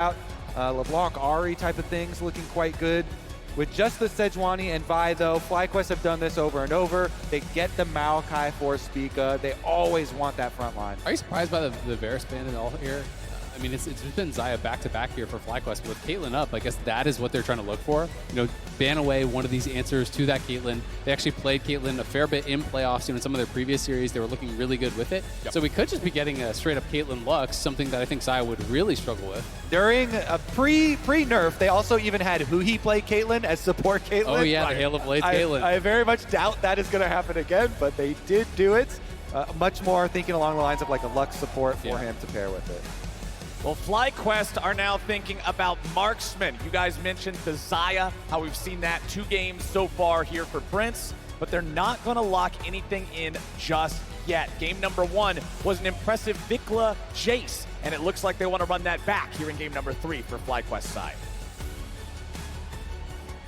out. LeBlanc, Ahri type of things looking quite good. With just the Sejuani and Vi, though, FlyQuest have done this over and over. They get the Makoai for Spica. They always want that front line. Are you surprised by the Varus ban at all here? I mean, it's been Xayah back-to-back here for FlyQuest, but with Caitlyn up, I guess that is what they're trying to look for. You know, ban away one of these answers to that Caitlyn. They actually played Caitlyn a fair bit in playoffs. You know, in some of their previous series, they were looking really good with it. Yep. So we could just be getting a straight-up Caitlyn Lux, something that I think Xayah would really struggle with. During a pre-nerf, they also even had Huhi play Caitlyn as support Caitlyn. Oh yeah, the Halo Blade Caitlyn. I very much doubt that is going to happen again, but they did do it. Much more thinking along the lines of like a Lux support for him to pair with it. Well, FlyQuest are now thinking about marksman. You guys mentioned the Xayah, how we've seen that 2 games so far here for Prince, but they're not going to lock anything in just yet. Game number 1 was an impressive Vicla Jayce, and it looks like they want to run that back here in game number 3 for FlyQuest side.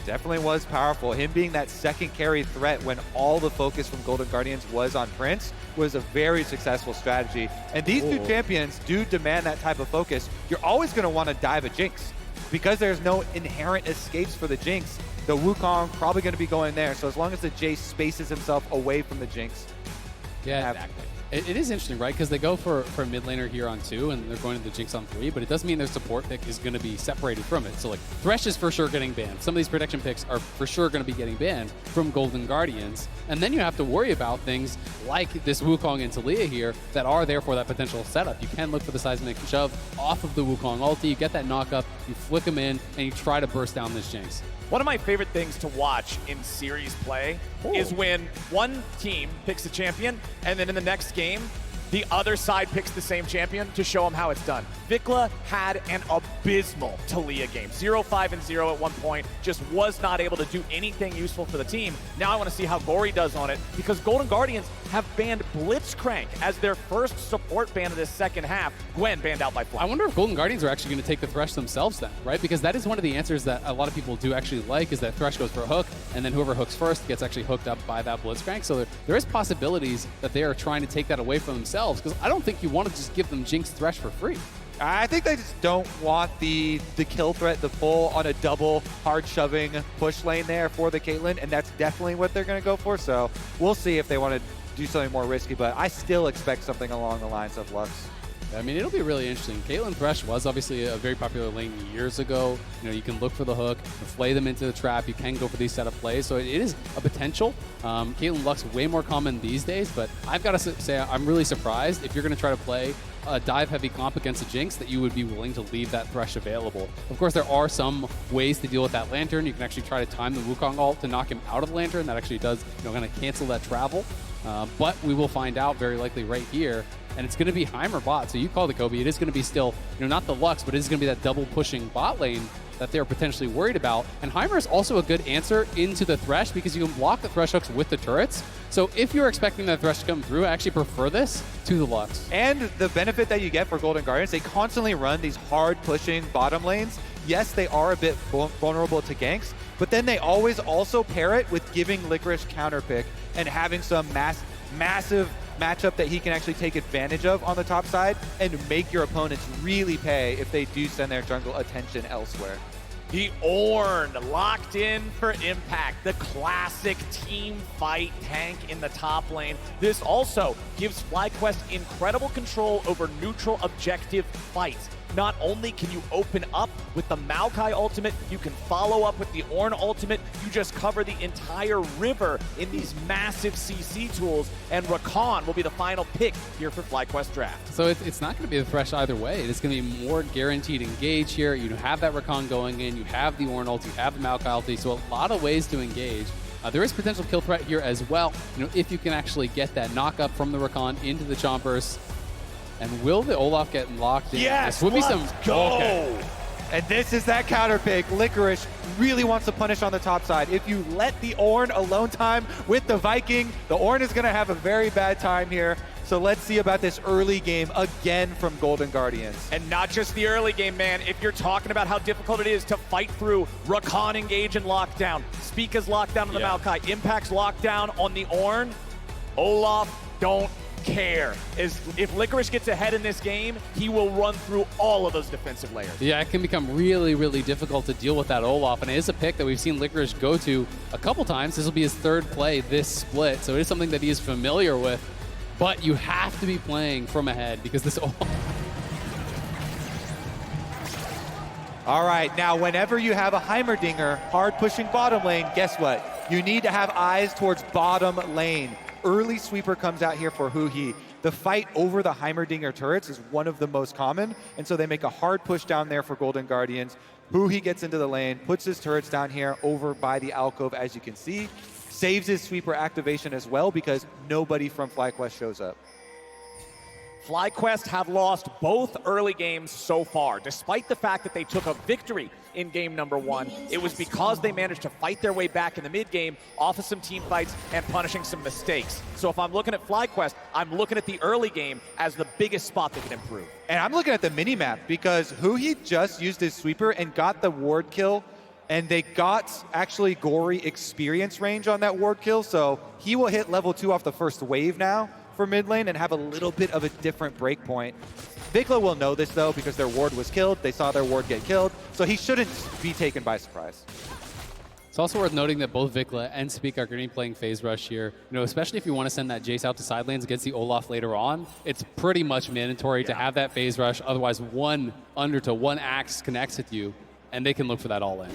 Definitely was powerful. Him being that second carry threat when all the focus from Golden Guardians was on Prince was a very successful strategy. And these two champions do demand that type of focus. You're always going to want to dive a Jinx. Because there's no inherent escapes for the Jinx, the Wukong probably going to be going there. So as long as the Jayce spaces himself away from the Jinx. Yeah, exactly. It is interesting, right? Because they go for a mid laner here on 2, and they're going to the Jinx on 3, but it doesn't mean their support pick is going to be separated from it. So, like, Thresh is for sure getting banned. Some of these protection picks are for sure going to be getting banned from Golden Guardians. And then you have to worry about things like this Wukong and Taliyah here that are there for that potential setup. You can look for the seismic shove off of the Wukong ulti, you get that knock up, you flick him in, and you try to burst down this Jinx. One of my favorite things to watch in series play is when one team picks a champion, and then in the next game, the other side picks the same champion to show them how it's done. Vicla had an abysmal Taliyah game. 0-5-0 at one point, just was not able to do anything useful for the team. Now I want to see how Gori does on it, because Golden Guardians have banned Blitzcrank as their first support ban of this second half. Gwen banned out by Fly. I wonder if Golden Guardians are actually going to take the Thresh themselves then, right? Because that is one of the answers that a lot of people do actually like, is that Thresh goes for a hook, and then whoever hooks first gets actually hooked up by that Blitzcrank. So there is possibilities that they are trying to take that away from themselves, because I don't think you want to just give them Jinx Thresh for free. I think they just don't want the kill threat, the pull on a double hard shoving push lane there for the Caitlyn, and that's definitely what they're going to go for. So we'll see if they want to do something more risky, but I still expect something along the lines of Lux. I mean, it'll be really interesting. Caitlyn Thresh was obviously a very popular lane years ago. You know, you can look for the hook, flay them into the trap. You can go for these setup plays, so it is a potential. Caitlyn Lux way more common these days, but I've got to say I'm really surprised if you're going to try to play a dive-heavy comp against a Jinx that you would be willing to leave that Thresh available. Of course, there are some ways to deal with that Lantern. You can actually try to time the Wukong ult to knock him out of the Lantern. That actually does, you know, kind of cancel that travel. But we will find out very likely right here. And it's going to be Heimer bot. So you call the Kobe. It is going to be still, you know, not the Lux, but it is going to be that double pushing bot lane that they're potentially worried about. And Heimer is also a good answer into the Thresh because you can block the Thresh hooks with the turrets. So if you're expecting that Thresh to come through, I actually prefer this to the Lux. And the benefit that you get for Golden Guardians, they constantly run these hard pushing bottom lanes. Yes, they are a bit vulnerable to ganks, but then they always also pair it with giving Licorice counter pick and having some massive matchup that he can actually take advantage of on the top side and make your opponents really pay if they do send their jungle attention elsewhere. The Ornn locked in for impact, the classic team fight tank in the top lane. This also gives FlyQuest incredible control over neutral objective fights. Not only can you open up with the Makoai ultimate, you can follow up with the Ornn ultimate. You just cover the entire river in these massive CC tools, and Rakan will be the final pick here for FlyQuest Draft. So it's not going to be the Thresh either way. It's going to be more guaranteed engage here. You have that Rakan going in, you have the Ornn ulti, you have the Makoai ulti, so a lot of ways to engage. There is potential kill threat here as well, you know, if you can actually get that knock up from the Rakan into the Chompers. And will the Olaf get locked in? Yes, this would be some. Go! Okay. And this is that counter pick. Licorice really wants to punish on the top side. If you let the Ornn alone time with the Viking, the Ornn is going to have a very bad time here. So let's see about this early game again from Golden Guardians. And not just the early game, man. If you're talking about how difficult it is to fight through Rakan engage and lockdown, Spica's lockdown on the Makoai, Impact's lockdown on the Ornn, Olaf, don't care. If Licorice gets ahead in this game, he will run through all of those defensive layers. Yeah, it can become really, really difficult to deal with that Olaf, and it is a pick that we've seen Licorice go to a couple times. This will be his third play this split, so it is something that he is familiar with, but you have to be playing from ahead because this Olaf... All right, now whenever you have a Heimerdinger hard pushing bottom lane, guess what? You need to have eyes towards bottom lane. Early sweeper comes out here for Huhi. The fight over the Heimerdinger turrets is one of the most common, and so they make a hard push down there for Golden Guardians. Huhi gets into the lane, puts his turrets down here over by the alcove, as you can see. Saves his sweeper activation as well because nobody from FlyQuest shows up. FlyQuest have lost both early games so far. Despite the fact that they took a victory in game number 1, it was because they managed to fight their way back in the mid game off of some team fights and punishing some mistakes. So if I'm looking at FlyQuest, I'm looking at the early game as the biggest spot they can improve. And I'm looking at the mini-map because Huhi just used his sweeper and got the ward kill, and they got actually Gori experience range on that ward kill, so he will hit level 2 off the first wave now for mid lane and have a little bit of a different break point. Vicla will know this though because their ward was killed. They saw their ward get killed, so he shouldn't be taken by surprise. It's also worth noting that both Vicla and Spica are going to be playing phase rush here. You know, especially if you want to send that Jayce out to side lanes against the Olaf later on, it's pretty much mandatory to have that phase rush. Otherwise, one Undertow, one axe connects with you, and they can look for that all in.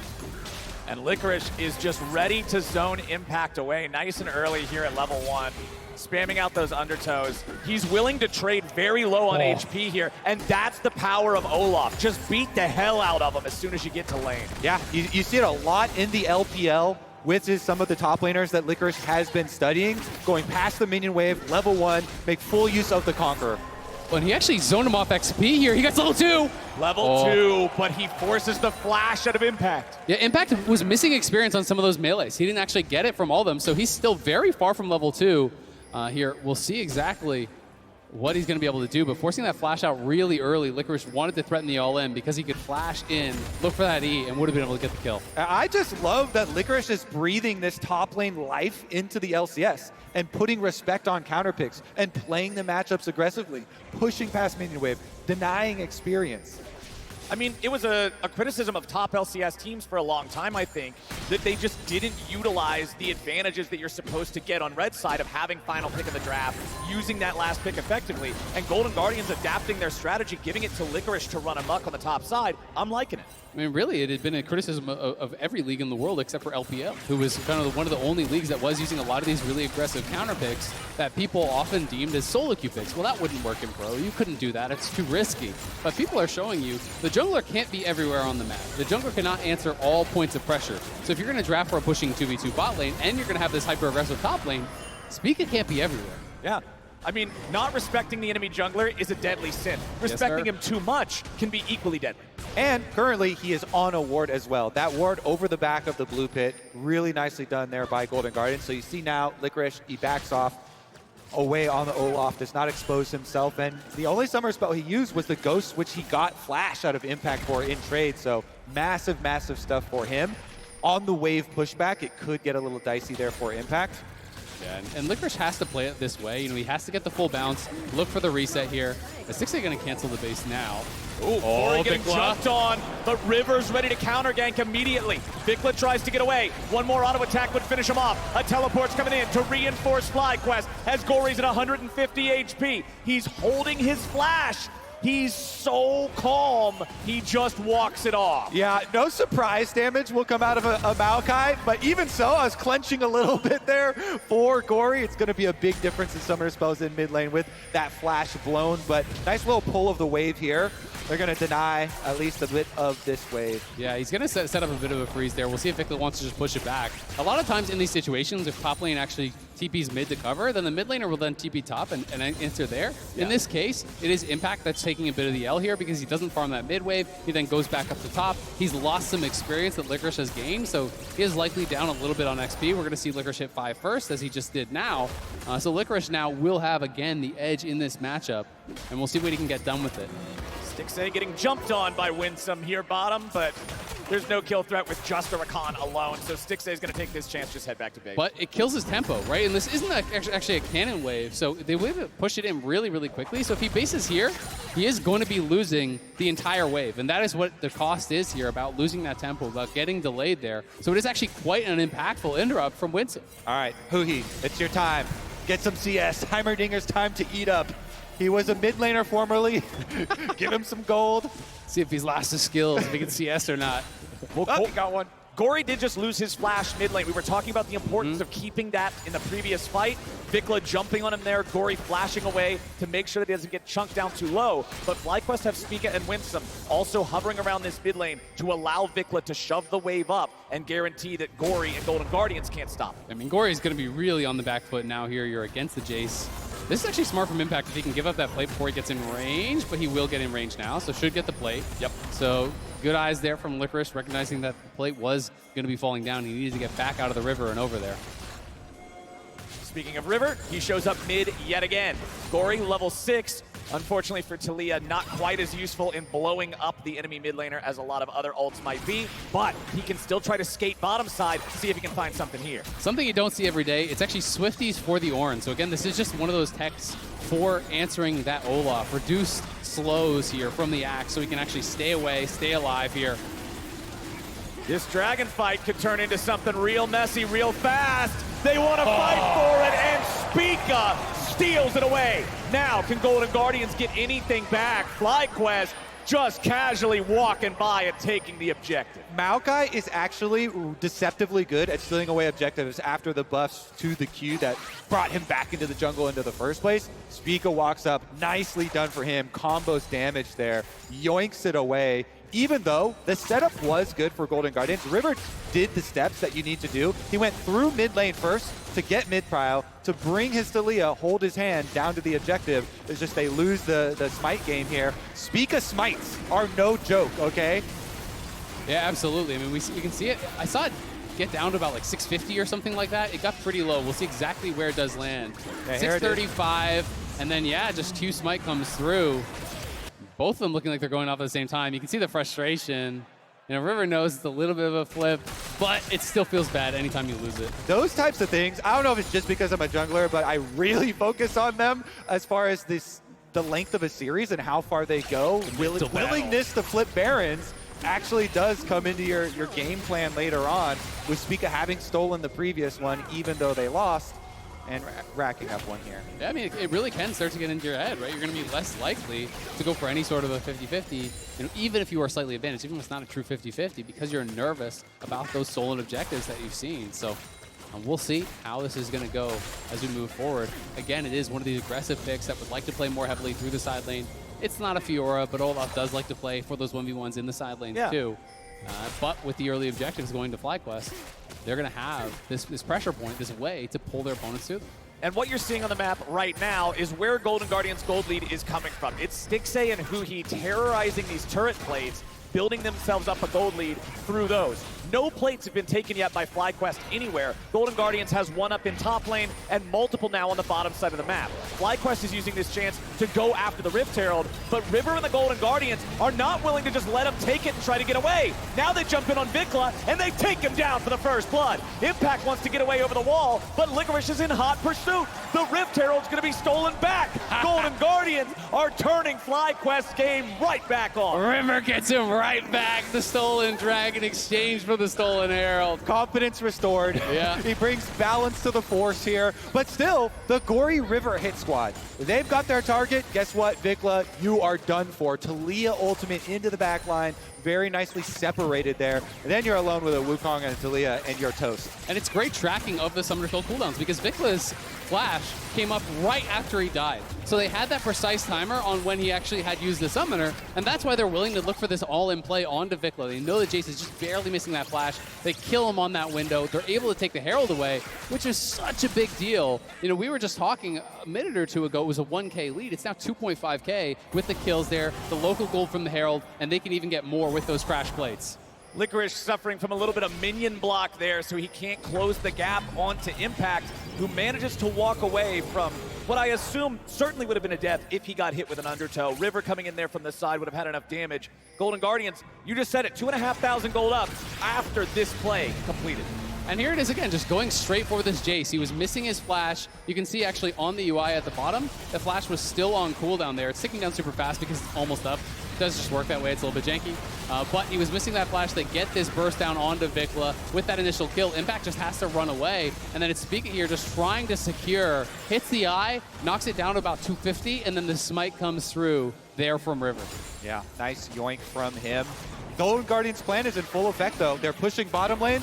And Licorice is just ready to zone impact away nice and early here at level 1. Spamming out those undertows. He's willing to trade very low on HP here, and that's the power of Olaf. Just beat the hell out of him as soon as you get to lane. Yeah, you see it a lot in the LPL with some of the top laners that Licorice has been studying, going past the minion wave, level 1, make full use of the Conqueror. Well, and he actually zoned him off XP here. He gets level 2. Level 2, but he forces the flash out of Impact. Yeah, Impact was missing experience on some of those melees. He didn't actually get it from all of them, so he's still very far from level 2. Here, we'll see exactly what he's going to be able to do, but forcing that flash out really early, Licorice wanted to threaten the all-in because he could flash in, look for that E, and would have been able to get the kill. I just love that Licorice is breathing this top lane life into the LCS and putting respect on counter picks and playing the matchups aggressively, pushing past minion wave, denying experience. I mean, it was a criticism of top LCS teams for a long time, I think, that they just didn't utilize the advantages that you're supposed to get on red side of having final pick of the draft, using that last pick effectively, and Golden Guardians adapting their strategy, giving it to Licorice to run amok on the top side. I'm liking it. I mean, really, it had been a criticism of every league in the world except for LPL, who was kind of one of the only leagues that was using a lot of these really aggressive counter picks that people often deemed as solo queue picks. Well, that wouldn't work in pro. You couldn't do that. It's too risky. But people are showing you the jungler can't be everywhere on the map. The jungler cannot answer all points of pressure. So if you're going to draft for a pushing 2v2 bot lane and you're going to have this hyper-aggressive top lane, Spica can't be everywhere. Yeah. I mean, not respecting the enemy jungler is a deadly sin. Respecting him too much can be equally deadly. And currently, he is on a ward as well. That ward over the back of the blue pit, really nicely done there by Golden Guardian. So you see now, Licorice, he backs off away on the Olaf, does not expose himself. And the only summer spell he used was the Ghost, which he got Flash out of Impact for in trade. So massive, massive stuff for him. On the wave pushback, it could get a little dicey there for Impact. Yeah, and Licorice has to play it this way. You know, he has to get the full bounce, look for the reset here. Is Stixxay going to cancel the base now? Ooh, Gori getting jumped on, but River's ready to counter gank immediately. Vicla tries to get away. One more auto attack would finish him off. A teleport's coming in to reinforce FlyQuest as Gori's at 150 HP. He's holding his flash. He's so calm, he just walks it off. Yeah, no surprise damage will come out of a Makoai, but even so, I was clenching a little bit there for Gori. It's going to be a big difference in summoner spells in mid lane with that flash blown, but nice little pull of the wave here. They're going to deny at least a bit of this wave. Yeah, he's going to set up a bit of a freeze there. We'll see if Vicla wants to just push it back. A lot of times in these situations, if top lane actually TP's mid to cover, then the mid laner will then TP top and enter there. Yeah. In this case, it is Impact that's taking a bit of the L here because he doesn't farm that mid wave. He then goes back up to top. He's lost some experience that Licorice has gained, so he is likely down a little bit on XP. We're going to see Licorice hit 5 first, as he just did now. So Licorice now will have, again, the edge in this matchup, and we'll see what he can get done with it. Stixxay getting jumped on by Winsome here bottom, but there's no kill threat with just a Rakan alone. So Stixxay is going to take this chance, just head back to base. But it kills his tempo, right? And this isn't actually a cannon wave, so they would push it in really, really quickly. So if he bases here, he is going to be losing the entire wave. And that is what the cost is here, about losing that tempo, about getting delayed there. So it is actually quite an impactful interrupt from Winsome. All right, Huhi, it's your time. Get some CS. Heimerdinger's time to eat up. He was a mid laner formerly. Give him some gold. See if he's lost his skills, if he can CS or not. Oh, he got one. Gori did just lose his flash mid lane. We were talking about the importance of keeping that in the previous fight. Vicla jumping on him there, Gori flashing away to make sure that he doesn't get chunked down too low. But FlyQuest have Spica and Winsome also hovering around this mid lane to allow Vicla to shove the wave up and guarantee that Gori and Golden Guardians can't stop. I mean, Gori is going to be really on the back foot now here. You're against the Jayce. This is actually smart from Impact if he can give up that plate before he gets in range, but he will get in range now, so should get the plate. Yep. So good eyes there from Licorice, recognizing that the plate was going to be falling down. He needed to get back out of the river and over there. Speaking of river, he shows up mid yet again. Gori, level 6. Unfortunately for Taliyah, not quite as useful in blowing up the enemy mid laner as a lot of other ults might be, but he can still try to skate bottom side, see if he can find something here. Something you don't see every day, it's actually Swifties for the Ornn. So again, this is just one of those techs for answering that Olaf. Reduced slows here from the Axe so he can actually stay away, stay alive here. This dragon fight could turn into something real messy real fast. They want to fight for it, and Spica steals it away. Now, can Golden Guardians get anything back? FlyQuest just casually walking by and taking the objective. Makoai is actually deceptively good at stealing away objectives after the buffs to the Q that brought him back into the jungle into the first place. Spica walks up, nicely done for him, combos damage there, yoinks it away. Even though the setup was good for Golden Guardians, River did the steps that you need to do. He went through mid lane first to get mid prio, to bring his Taliyah, hold his hand down to the objective. It's just they lose the smite game here. Spica smites are no joke, okay? Yeah, absolutely. I mean, you can see it. I saw it get down to about like 650 or something like that. It got pretty low. We'll see exactly where it does land. Yeah, 635, and then, yeah, just Q smite comes through. Both of them looking like they're going off at the same time. You can see the frustration. You know, River knows it's a little bit of a flip, but it still feels bad anytime you lose it. Those types of things, I don't know if it's just because I'm a jungler, but I really focus on them as far as the length of a series and how far they go. Willingness to flip Barons actually does come into your game plan later on, with Spica having stolen the previous one, even though they lost, and racking up one here. Yeah, I mean, it really can start to get into your head, right? You're going to be less likely to go for any sort of a 50-50, you know, even if you are slightly advantaged, even if it's not a true 50-50, because you're nervous about those stolen objectives that you've seen. So we'll see how this is going to go as we move forward. Again, it is one of these aggressive picks that would like to play more heavily through the side lane. It's not a Fiora, but Olaf does like to play for those 1v1s in the side lanes too. But with the early objectives going to FlyQuest, they're going to have this pressure point, this way to pull their opponents to them. And what you're seeing on the map right now is where Golden Guardians' gold lead is coming from. It's Stixxay and Huhi terrorizing these turret plates, building themselves up a gold lead through those. No plates have been taken yet by FlyQuest anywhere. Golden Guardians has one up in top lane and multiple now on the bottom side of the map. FlyQuest is using this chance to go after the Rift Herald, but River and the Golden Guardians are not willing to just let him take it and try to get away. Now they jump in on Vicla and they take him down for the first blood. Impact wants to get away over the wall, but Licorice is in hot pursuit. The Rift Herald's gonna be stolen back. Golden Guardians are turning FlyQuest's game right back on. River gets him right back. The stolen dragon exchange for the stolen Herald. Confidence restored. Yeah. He brings balance to the force here. But still, the Gori River hit squad. They've got their target. Guess what, Vicla? You are done for. Taliyah ultimate into the back line. Very nicely separated there. And then you're alone with a Wukong and a Taliyah, and you're toast. And it's great tracking of the Summoner Field cooldowns, because Vicla's flash came up right after he died. So they had that precise timer on when he actually had used the Summoner, and that's why they're willing to look for this all-in play onto Vicla. They know that Jayce is just barely missing that flash. They kill him on that window. They're able to take the Herald away, which is such a big deal. You know, we were just talking a minute or two ago, it was a 1K lead. It's now 2.5K with the kills there, the local gold from the Herald, and they can even get more with those crash plates. Licorice suffering from a little bit of minion block there, so he can't close the gap onto Impact, who manages to walk away from what I assume certainly would have been a death if he got hit with an undertow. River coming in there from the side would have had enough damage. Golden Guardians, you just said it, 2,500 gold up after this play completed. And here it is again, just going straight for this Jayce. He was missing his flash. You can see actually on the UI at the bottom, the flash was still on cooldown there. It's ticking down super fast because it's almost up. It does just work that way. It's a little bit janky. But he was missing that flash. They get this burst down onto Vicla with that initial kill. Impact just has to run away. And then it's Spica here just trying to secure. Hits the eye, knocks it down to about 250, and then the smite comes through there from River. Yeah, nice yoink from him. Golden Guardians' plan is in full effect, though. They're pushing bottom lane.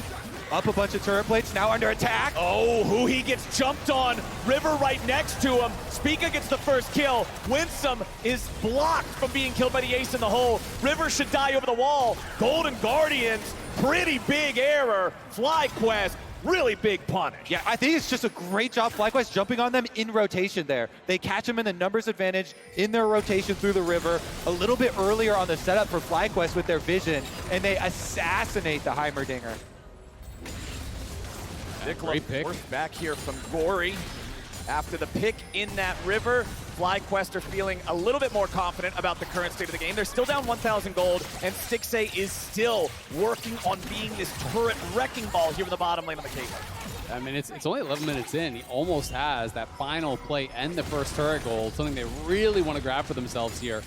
Up a bunch of turret plates, now under attack. Oh, Huhi gets jumped on. River right next to him. Spica gets the first kill. Winsome is blocked from being killed by the ace in the hole. River should die over the wall. Golden Guardians, pretty big error. FlyQuest, really big punish. Yeah, I think it's just a great job, FlyQuest, jumping on them in rotation there. They catch them in the numbers advantage in their rotation through the river, a little bit earlier on the setup for FlyQuest with their vision, and they assassinate the Heimerdinger. Vicla forced back here from Gori. After the pick in that river, FlyQuest are feeling a little bit more confident about the current state of the game. They're still down 1,000 gold, and Stixxay is still working on being this turret wrecking ball here in the bottom lane of the Caitlyn. I mean, it's only 11 minutes in. He almost has that final play and the first turret gold, something they really want to grab for themselves here.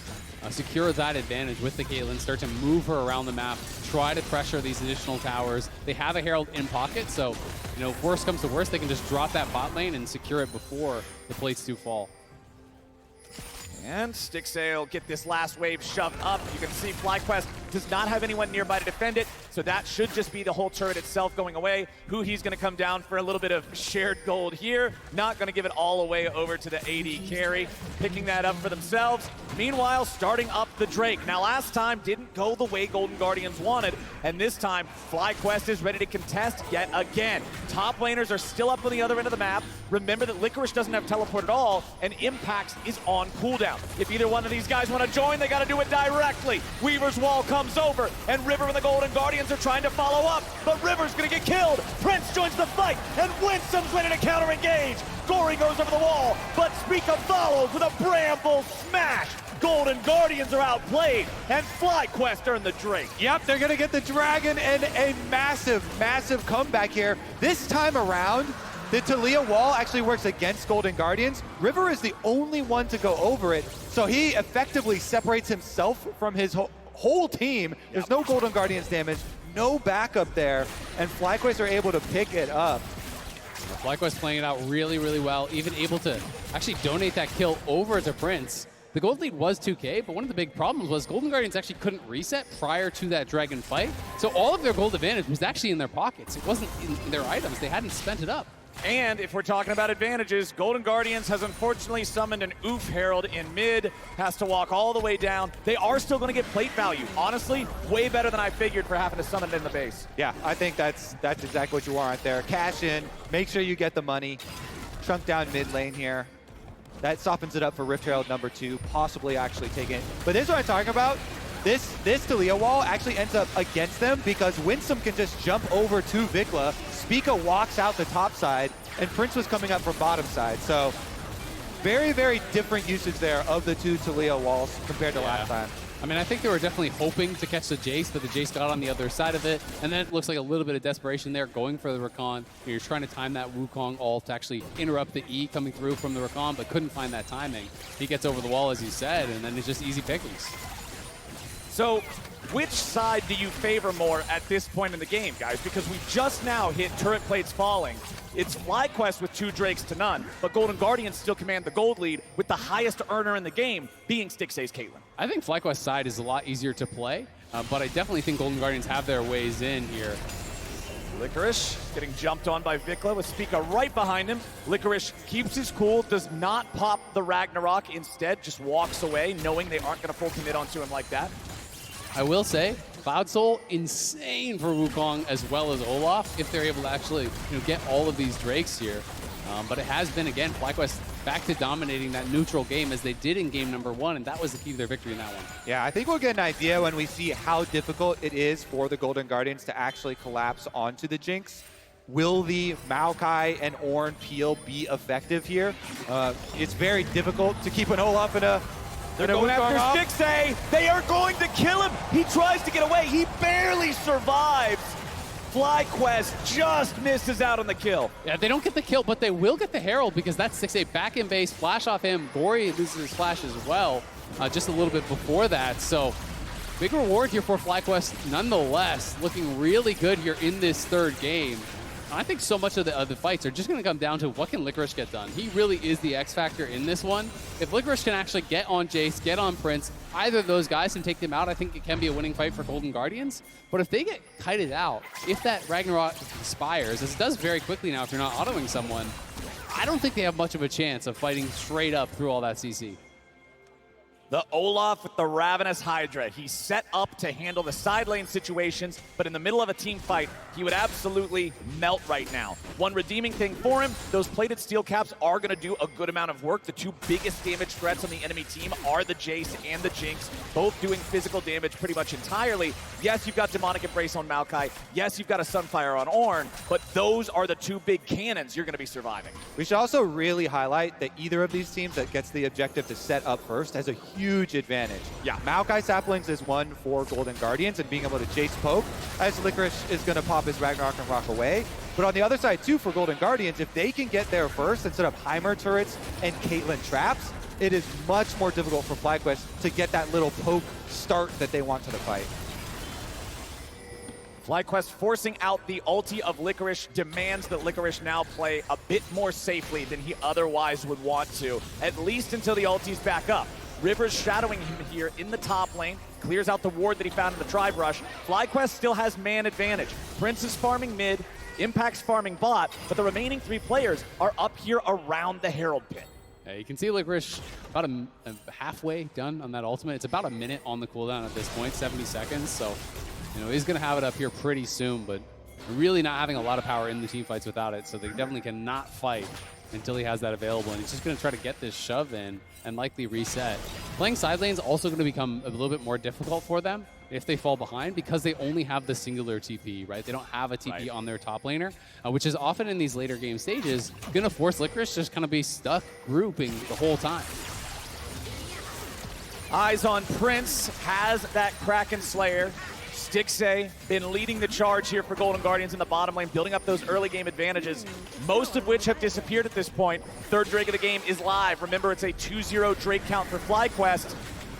Secure that advantage with the Caitlyn, start to move her around the map, try to pressure these additional towers. They have a Herald in pocket, so, you know, if worst comes to worst, they can just drop that bot lane and secure it before the plates do fall. And Stixxay will get this last wave shoved up. You can see FlyQuest does not have anyone nearby to defend it, so that should just be the whole turret itself going away. Huhi's going to come down for a little bit of shared gold here. Not going to give it all away over to the AD carry. Picking that up for themselves. Meanwhile, starting up the Drake. Now, last time didn't go the way Golden Guardians wanted, and this time FlyQuest is ready to contest yet again. Top laners are still up on the other end of the map. Remember that Licorice doesn't have teleport at all, and Impact is on cooldown. If either one of these guys want to join, they got to do it directly. Weaver's wall comes over, and River and the Golden Guardians are trying to follow up, but River's going to get killed. Prince joins the fight, and Winsome's ready to counter-engage. Gori goes over the wall, but Spica follows with a bramble smash. Golden Guardians are outplayed, and FlyQuest earn the Drake. Yep, they're going to get the Dragon and a massive, massive comeback here. This time around, the Taliyah wall actually works against Golden Guardians. River is the only one to go over it, so he effectively separates himself from his whole team. There's no Golden Guardians damage, no backup there, and FlyQuest are able to pick it up. FlyQuest playing it out really, really well, even able to actually donate that kill over to Prince. The gold lead was 2K, but one of the big problems was Golden Guardians actually couldn't reset prior to that Dragon fight. So all of their gold advantage was actually in their pockets. It wasn't in their items. They hadn't spent it up. And if we're talking about advantages, Golden Guardians has unfortunately summoned an Oof Herald in mid, has to walk all the way down. They are still going to get plate value. Honestly, way better than I figured for having to summon it in the base. Yeah, I think that's exactly what you want there. Cash in, make sure you get the money, chunk down mid lane here. That softens it up for Rift Herald number 2, possibly actually take it. But this is what I'm talking about. This Taliyah wall actually ends up against them because Winsome can just jump over to Vicla. Spica walks out the top side, and Prince was coming up from bottom side. So very, very different usage there of the two Taliyah walls compared to last time. I mean, I think they were definitely hoping to catch the Jayce, but the Jayce got on the other side of it. And then it looks like a little bit of desperation there, going for the Rakan. You're trying to time that Wukong ult to actually interrupt the E coming through from the Rakan, but couldn't find that timing. He gets over the wall, as you said, and then it's just easy pickings. So, which side do you favor more at this point in the game, guys? Because we just now hit turret plates falling. It's FlyQuest with 2 Drakes to none, but Golden Guardians still command the gold lead with the highest earner in the game being Stixxay's Caitlyn. I think FlyQuest's side is a lot easier to play, but I definitely think Golden Guardians have their ways in here. Licorice getting jumped on by Vicla with Spica right behind him. Licorice keeps his cool, does not pop the Ragnarok, instead just walks away knowing they aren't going to full commit onto him like that. I will say, Cloud Soul, insane for Wukong as well as Olaf, if they're able to actually get all of these Drakes here. But it has been, again, FlyQuest back to dominating that neutral game as they did in game number 1, and that was the key to their victory in that one. Yeah, I think we'll get an idea when we see how difficult it is for the Golden Guardians to actually collapse onto the Jinx. Will the Makoai and Ornn peel be effective here? It's very difficult to keep an Olaf in a They're going after Stixxay. They are going to kill him. He tries to get away. He barely survives. FlyQuest just misses out on the kill. Yeah, they don't get the kill, but they will get the Herald because that's Stixxay back in base, flash off him. Gori loses his flash as well, just a little bit before that. So big reward here for FlyQuest nonetheless. Looking really good here in this third game. I think so much of the fights are just going to come down to what can Licorice get done. He really is the X factor in this one. If Licorice can actually get on Jayce, get on Prince, either of those guys can take them out, I think it can be a winning fight for Golden Guardians. But if they get kited out, if that Ragnarok expires, as it does very quickly now if you're not autoing someone, I don't think they have much of a chance of fighting straight up through all that CC. The Olaf with the Ravenous Hydra. He's set up to handle the side lane situations, but in the middle of a team fight, he would absolutely melt right now. One redeeming thing for him, those plated steel caps are going to do a good amount of work. The two biggest damage threats on the enemy team are the Jayce and the Jinx, both doing physical damage pretty much entirely. Yes, you've got Demonic Embrace on Makoai. Yes, you've got a Sunfire on Ornn, but those are the two big cannons you're going to be surviving. We should also really highlight that either of these teams that gets the objective to set up first has a huge advantage. Yeah. Makoai Saplings is one for Golden Guardians and being able to Jayce poke as Licorice is going to pop his Ragnarok and rock away. But on the other side too for Golden Guardians, if they can get there first instead of Heimer turrets and Caitlyn traps, it is much more difficult for FlyQuest to get that little poke start that they want to the fight. FlyQuest forcing out the ulti of Licorice demands that Licorice now play a bit more safely than he otherwise would want to, at least until the ulti's back up. River's shadowing him here in the top lane, clears out the ward that he found in the Tribe Rush. FlyQuest still has man advantage. Prince is farming mid, Impact's farming bot, but the remaining three players are up here around the Herald pit. Yeah, you can see Licorice about a halfway done on that ultimate. It's about a minute on the cooldown at this point, 70 seconds. So, you know, he's going to have it up here pretty soon, but really not having a lot of power in the team fights without it. So they definitely cannot fight until he has that available. And he's just going to try to get this shove in and likely reset. Playing side lane is also going to become a little bit more difficult for them if they fall behind because they only have the singular TP, right? They don't have a TP on their top laner, which is often in these later game stages going to force Licorice to just kind of be stuck grouping the whole time. Eyes on Prince, has that Kraken Slayer. Stixxay been leading the charge here for Golden Guardians in the bottom lane, building up those early game advantages, most of which have disappeared at this point. Third Drake of the game is live. Remember, it's a 2-0 Drake count for FlyQuest,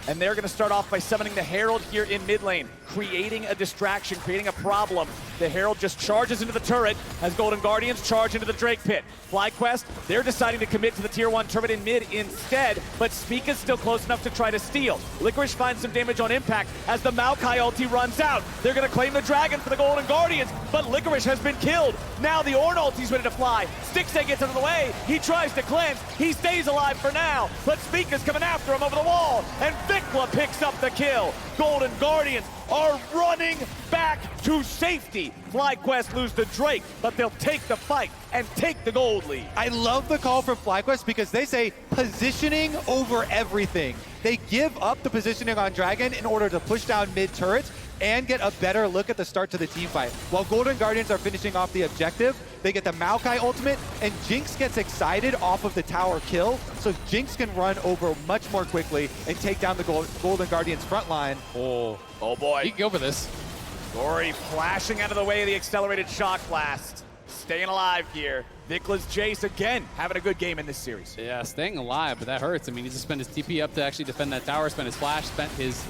and they're going to start off by summoning the Herald here in mid lane, creating a distraction, creating a problem. The Herald just charges into the turret as Golden Guardians charge into the Drake pit. FlyQuest, they're deciding to commit to the tier 1 turret in mid instead, but Spica's still close enough to try to steal. Licorice finds some damage on Impact as the Makoai ulti runs out. They're going to claim the dragon for the Golden Guardians, but Licorice has been killed. Now the Ornn ulti's ready to fly. Stixxay gets out of the way. He tries to cleanse. He stays alive for now, but Spica's coming after him over the wall, and Vicla picks up the kill. Golden Guardians are running back to safety. FlyQuest lose the Drake, but they'll take the fight and take the gold lead. I love the call from FlyQuest because they say positioning over everything. They give up the positioning on Dragon in order to push down mid turrets and get a better look at the start to the team fight. While Golden Guardians are finishing off the objective, they get the Makoai ultimate, and Jinx gets excited off of the tower kill, so Jinx can run over much more quickly and take down the Golden Guardians front line. Oh boy. He can go for this. Gori flashing out of the way of the accelerated shock blast. Staying alive here. Vicla's Jayce again having a good game in this series. Yeah, staying alive, but that hurts. I mean, he just spent his TP up to actually defend that tower, spent his flash, spent his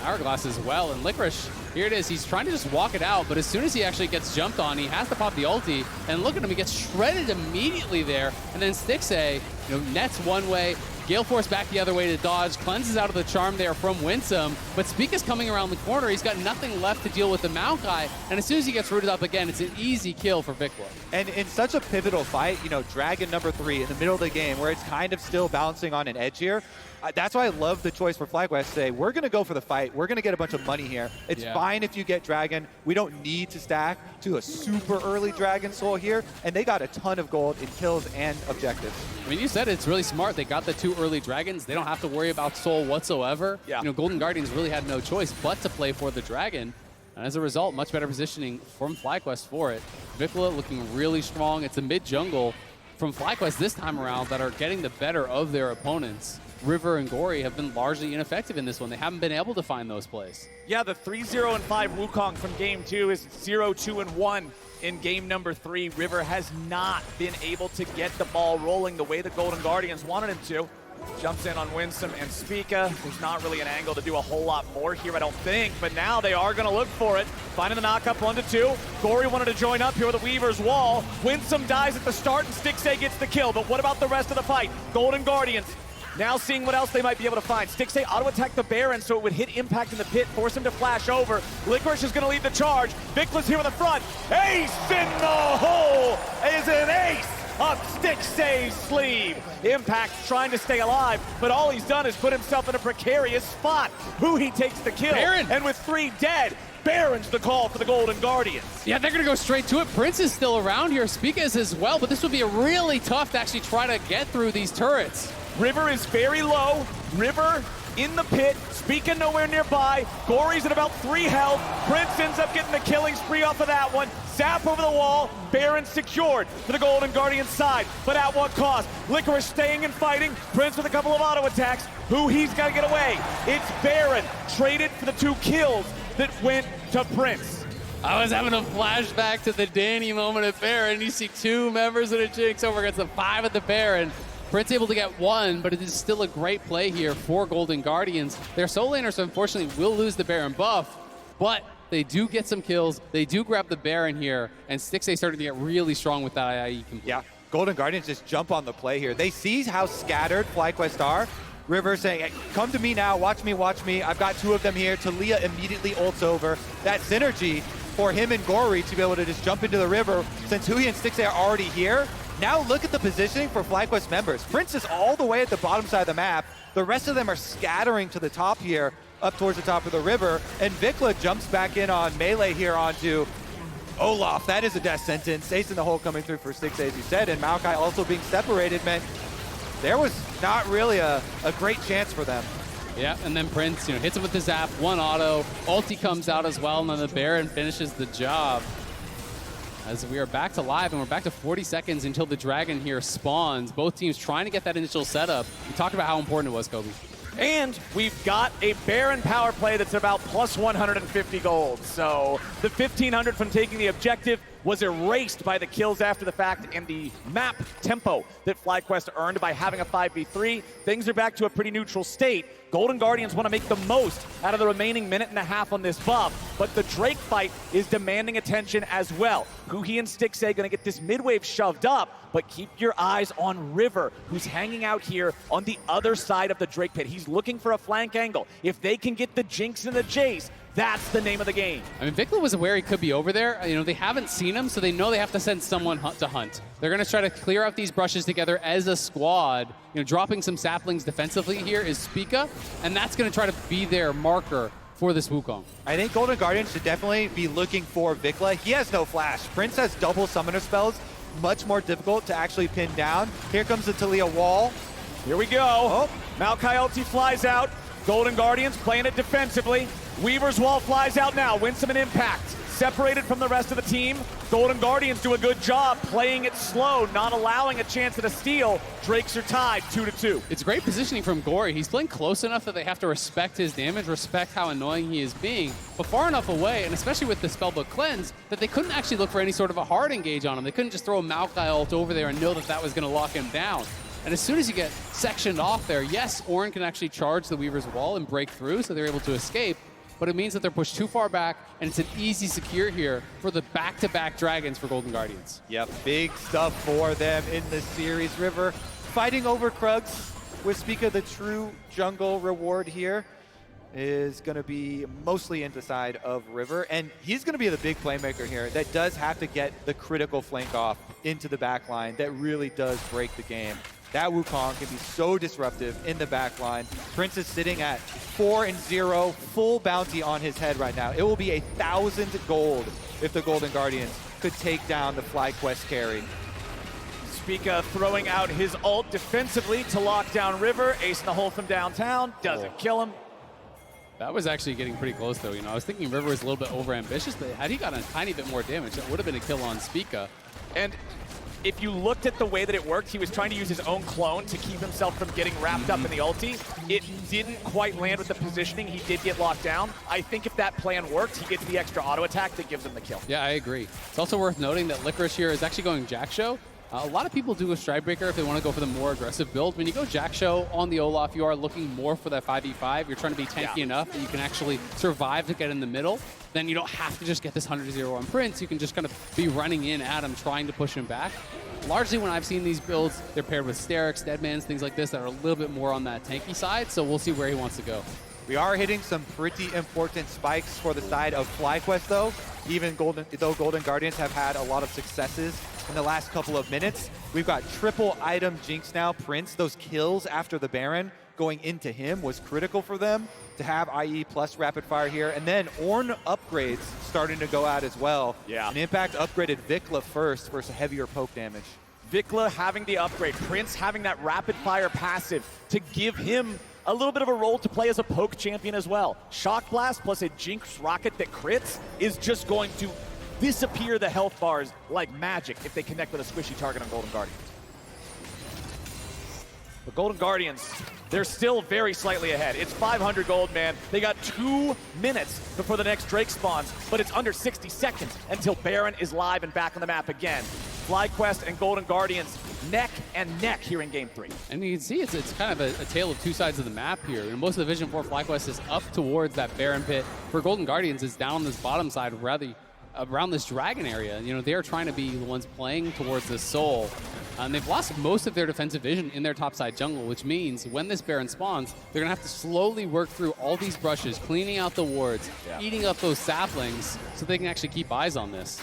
hourglass as well. And Licorice, here it is. He's trying to just walk it out, but as soon as he actually gets jumped on, he has to pop the ulti. And look at him, he gets shredded immediately there. And then Stixxay, nets one way, Gale Force back the other way to dodge, cleanses out of the charm there from Winsome, but Spica's coming around the corner. He's got nothing left to deal with the Makoai, and as soon as he gets rooted up again, it's an easy kill for Vicla. And in such a pivotal fight, Dragon number 3 in the middle of the game where it's kind of still balancing on an edge here, that's why I love the choice for FlyQuest to say, we're going to go for the fight. We're going to get a bunch of money here. It's fine if you get Dragon. We don't need to stack to a super early Dragon Soul here. And they got a ton of gold in kills and objectives. I mean, you said it's really smart. They got the 2 early Dragons. They don't have to worry about Soul whatsoever. Yeah. Golden Guardians really had no choice but to play for the Dragon. And as a result, much better positioning from FlyQuest for it. Vicla looking really strong. It's a mid-jungle from FlyQuest this time around that are getting the better of their opponents. River and Gori have been largely ineffective in this one. They haven't been able to find those plays. Yeah, the 3-0 and 5 Wukong from game 2 is 0-2 and 1 in game number 3. River has not been able to get the ball rolling the way the Golden Guardians wanted him to. Jumps in on Winsome and Spica. There's not really an angle to do a whole lot more here, I don't think, but now they are going to look for it. Finding the knock-up 1-2. Gori wanted to join up here with a Weaver's Wall. Winsome dies at the start, and Stixxay gets the kill, but what about the rest of the fight? Golden Guardians now seeing what else they might be able to find. Stixxay auto-attack the Baron so it would hit Impact in the pit, force him to flash over. Licorice is going to lead the charge. Vicla's here in the front. Ace in the hole is an ace up Stixxay's sleeve. Impact trying to stay alive, but all he's done is put himself in a precarious spot. Huhi takes the kill, Baron. And with 3 dead, Baron's the call for the Golden Guardians. Yeah, they're going to go straight to it. Prince is still around here. Spica is as well, but this would be really tough to actually try to get through these turrets. River is very low. River in the pit. Spica nowhere nearby. Gori's at about 3 health. Prince ends up getting the killing spree off of that one. Zap over the wall. Baron secured for the Golden Guardian side. But at what cost? Licorice staying and fighting. Prince with a couple of auto attacks. Huhi's got to get away. It's Baron traded for the 2 kills that went to Prince. I was having a flashback to the Danny moment at Baron. You see 2 members of the Jinx over against the 5 at the Baron. Prince able to get 1, but it is still a great play here for Golden Guardians. Their soul laners, unfortunately, will lose the Baron buff, but they do get some kills. They do grab the Baron here, and Stixxay starting to get really strong with that IE complete. Yeah, Golden Guardians just jump on the play here. They see how scattered FlyQuest are. River saying, hey, come to me now, watch me, watch me. I've got 2 of them here. Taliyah immediately ults over. That synergy for him and Gori to be able to just jump into the river, since Huhi and Stixxay are already here. Now look at the positioning for FlyQuest members. Prince is all the way at the bottom side of the map. The rest of them are scattering to the top here, up towards the top of the river. And Vicla jumps back in on melee here onto Olaf. That is a death sentence. Ace in the hole coming through for Stixxay, as you said. And Makoai also being separated meant there was not really a great chance for them. Yeah, and then Prince, hits him with the zap, 1 auto. Ulti comes out as well, and then the Baron finishes the job. As we are back to live, and we're back to 40 seconds until the Dragon here spawns. Both teams trying to get that initial setup. We talked about how important it was, Kobe. And we've got a Baron power play that's about plus 150 gold. So the 1,500 from taking the objective was erased by the kills after the fact and the map tempo that FlyQuest earned by having a 5v3. Things are back to a pretty neutral state. Golden Guardians want to make the most out of the remaining minute and a half on this buff, but the Drake fight is demanding attention as well. Huhi and Stixxay going to get this mid-wave shoved up, but keep your eyes on River, who's hanging out here on the other side of the Drake pit. He's looking for a flank angle. If they can get the Jinx and the Jayce, that's the name of the game. I mean, Vicla was aware he could be over there. They haven't seen him, so they know they have to send someone to hunt. They're going to try to clear out these brushes together as a squad. Dropping some saplings defensively here is Spica, and that's going to try to be their marker for this Wukong. I think Golden Guardians should definitely be looking for Vicla. He has no flash. Prince has double summoner spells, much more difficult to actually pin down. Here comes the Taliyah wall. Here we go. Oh. Makoai ulti flies out. Golden Guardians playing it defensively. Weaver's Wall flies out now. Winsome and Impact separated from the rest of the team. Golden Guardians do a good job playing it slow, not allowing a chance at a steal. Drakes are tied 2-2. It's great positioning from Gori. He's playing close enough that they have to respect his damage, respect how annoying he is being, but far enough away, and especially with the Spellbook Cleanse, that they couldn't actually look for any sort of a hard engage on him. They couldn't just throw a Makoai ult over there and know that that was going to lock him down. And as soon as you get sectioned off there, yes, Ornn can actually charge the Weaver's Wall and break through, so they're able to escape, but it means that they're pushed too far back, and it's an easy secure here for the back-to-back Dragons for Golden Guardians. Yep, big stuff for them in the series. River fighting over Krugs with Spica. The true jungle reward here is going to be mostly into side of River, and he's going to be the big playmaker here that does have to get the critical flank off into the back line that really does break the game. That Wukong can be so disruptive in the back line. Prince is sitting at 4-0, full bounty on his head right now. It will be 1,000 gold if the Golden Guardians could take down the FlyQuest carry. Spica throwing out his ult defensively to lock down River. Ace in the hole from downtown, doesn't kill him. That was actually getting pretty close, though. You know, I was thinking River was a little bit overambitious, but had he gotten a tiny bit more damage, that would have been a kill on Spica. And if you looked at the way that it worked, he was trying to use his own clone to keep himself from getting wrapped up in the ulti. It didn't quite land with the positioning. He did get locked down. I think if that plan worked, he gets the extra auto attack that gives him the kill. Yeah, I agree. It's also worth noting that Licorice here is actually going Jack Show. A lot of people do a Stridebreaker if they want to go for the more aggressive build. When you go Jack Show on the Olaf, you are looking more for that 5v5. You're trying to be tanky enough that you can actually survive to get in the middle. Then you don't have to just get this 100-0 on Prince. You can just kind of be running in at him, trying to push him back. Largely when I've seen these builds, they're paired with Sterix, Deadmans, things like this that are a little bit more on that tanky side. So we'll see where he wants to go. We are hitting some pretty important spikes for the side of FlyQuest, though. Even though Golden Guardians have had a lot of successes in the last couple of minutes. We've got triple item Jinx now. Prince, those kills after the Baron going into him was critical for them to have IE plus rapid fire here. And then Ornn upgrades starting to go out as well. Yeah. And Impact upgraded Vicla first for some heavier poke damage. Vicla having the upgrade, Prince having that rapid fire passive to give him a little bit of a role to play as a poke champion as well. Shock Blast plus a Jinx rocket that crits is just going to disappear the health bars like magic if they connect with a squishy target on Golden Guardians. The Golden Guardians, they're still very slightly ahead. It's 500 gold, man. They got 2 minutes before the next Drake spawns, but it's under 60 seconds until Baron is live and back on the map again. FlyQuest and Golden Guardians neck and neck here in Game 3. And you can see it's kind of a tale of two sides of the map here. And most of the vision for FlyQuest is up towards that Baron pit. For Golden Guardians, it's down on this bottom side, rather around this dragon area. You know, they are trying to be the ones playing towards the soul. And they've lost most of their defensive vision in their topside jungle, which means when this Baron spawns, they're going to have to slowly work through all these brushes, cleaning out the wards, eating up those saplings, so they can actually keep eyes on this.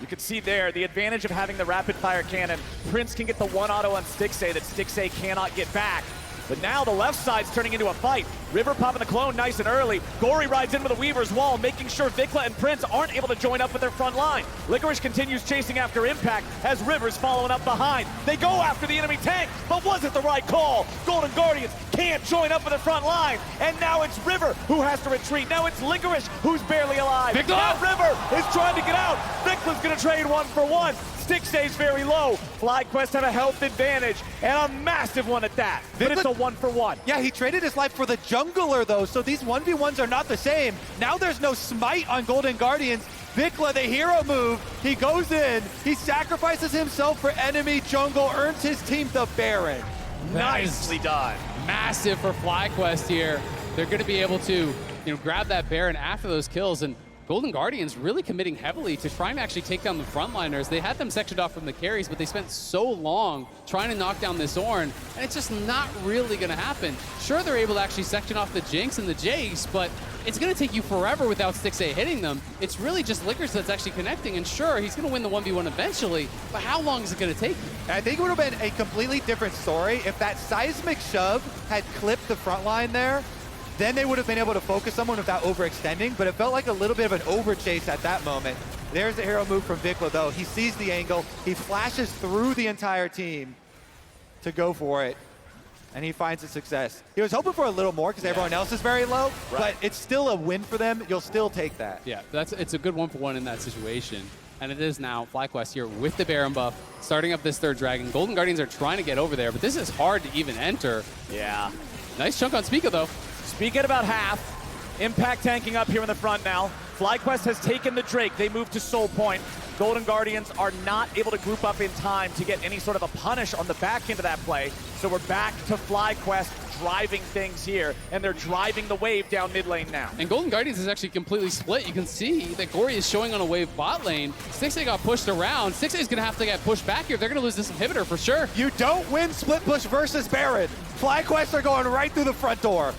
You can see there the advantage of having the rapid fire cannon. Prince can get the one auto on Stixxay that Stixxay cannot get back. But now the left side's turning into a fight. River popping the clone nice and early. Gori rides in with a Weaver's Wall, making sure Vicla and Prince aren't able to join up with their front line. Licorice continues chasing after Impact as River's following up behind. They go after the enemy tank, but was it the right call? Golden Guardians can't join up with the front line. And now it's River who has to retreat. Now it's Licorice who's barely alive. Vicla! Now River is trying to get out. Vicla's gonna trade 1-for-1. Stixxay's very low. FlyQuest have a health advantage, and a massive one at that. But it's a 1-for-1. Yeah, he traded his life for the jungler, though, so these 1v1s are not the same. Now there's no smite on Golden Guardians. Vicla, the hero move, he goes in, he sacrifices himself for enemy jungle, earns his team the Baron. Nicely done. Massive for FlyQuest here. They're going to be able to, grab that Baron after those kills, and Golden Guardians really committing heavily to trying to actually take down the frontliners. They had them sectioned off from the carries, but they spent so long trying to knock down this Ornn, and it's just not really going to happen. Sure, they're able to actually section off the Jinx and the Jayce, but it's going to take you forever without Stixxay hitting them. It's really just Licorice that's actually connecting, and sure, he's going to win the 1v1 eventually, but how long is it going to take you? I think it would have been a completely different story if that seismic shove had clipped the front line there. Then they would have been able to focus someone without overextending, but it felt like a little bit of an overchase at that moment. There's the hero move from Vicla, though. He sees the angle, he flashes through the entire team to go for it, and he finds the success. He was hoping for a little more because everyone else is very low, but it's still a win for them. You'll still take that. Yeah, it's a good 1-for-1 in that situation. And it is now FlyQuest here with the Baron buff, starting up this third dragon. Golden Guardians are trying to get over there, but this is hard to even enter. Yeah. Nice chunk on Spica, though. Spica at about half. Impact tanking up here in the front now. FlyQuest has taken the Drake. They move to Soul Point. Golden Guardians are not able to group up in time to get any sort of a punish on the back end of that play. So we're back to FlyQuest driving things here, and they're driving the wave down mid lane now. And Golden Guardians is actually completely split. You can see that Gori is showing on a wave bot lane. Stixxay got pushed around. Stixxay is going to have to get pushed back here. They're going to lose this inhibitor for sure. You don't win split push versus Baron. FlyQuest are going right through the front door.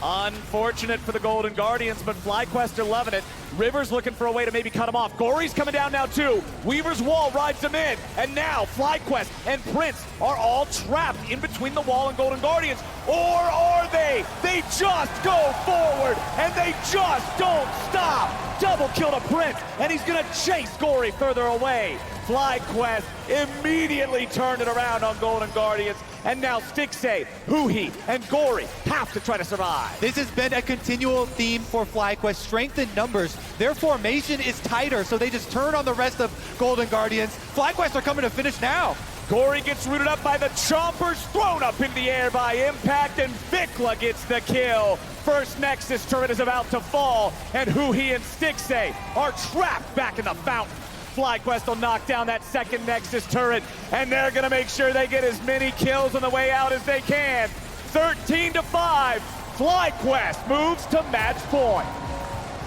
Unfortunate for the Golden Guardians, but FlyQuest are loving it. River's looking for a way to maybe cut him off. Gori's coming down now too. Weaver's Wall rides him in. And now FlyQuest and Prince are all trapped in between the wall and Golden Guardians. Or are they? They just go forward and they just don't stop. double kill to Prince, and he's gonna chase Gori further away. FlyQuest immediately turned it around on Golden Guardians, and now Stixxay, Huhi, and Gori have to try to survive. This has been a continual theme for FlyQuest. Strength in numbers. Their formation is tighter, so they just turn on the rest of Golden Guardians. FlyQuest are coming to finish now. Gori gets rooted up by the Chompers, thrown up in the air by Impact, and Vicla gets the kill. First Nexus turret is about to fall, and Huhi and Stixxay are trapped back in the fountain. FlyQuest will knock down that second Nexus turret, and they're gonna make sure they get as many kills on the way out as they can. 13-5, FlyQuest moves to match point.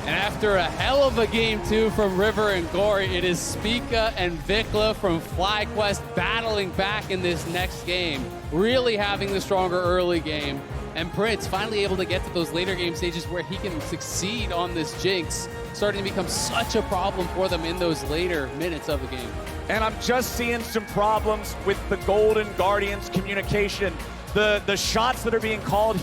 And after a hell of a game two from River and Gori, it is Spica and Vicla from FlyQuest battling back in this next game, really having the stronger early game. And Prince finally able to get to those later game stages where he can succeed on this Jinx, starting to become such a problem for them in those later minutes of the game. And I'm just seeing some problems with the Golden Guardians communication. The shots that are being called